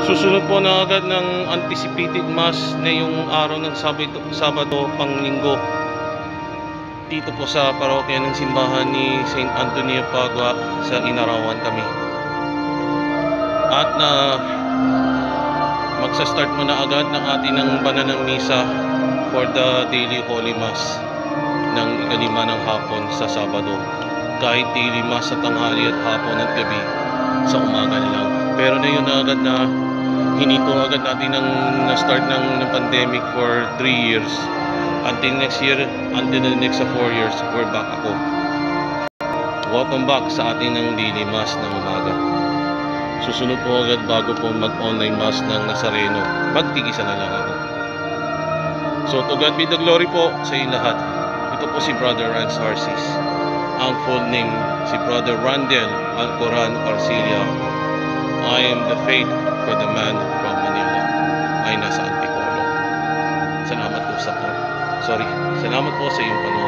Susunod po na agad ng anticipated mass na yung araw ng Sabado pang Linggo dito po sa parokya ng simbahan ni Saint Antonio Padua sa Inarawan kami. At magsa-start mo na agad ng ating banal misa for the daily Holy Mass ng ikalima ng hapon sa Sabado. Kahit daily mass sa tanghali at hapon at gabi sa umaga na lang. Pero na yun na agad na hinito agad natin na-start ng pandemic for 3 years. Until next year, until the next 4 years, we're back ako. Welcome back sa ating daily mass ng umaga. Susunod po agad bago po mag-online mass ng Nazareno. Magtigisa na lang ako. So to God be the glory po sa inyo lahat. Ito po si Brother Rance Arcis. Ang full name si Brother Randel Alcoran Arcilia. I am the faith for the man from Manila. Ay nasa Antipolo. Salamat po sa iyong panonood.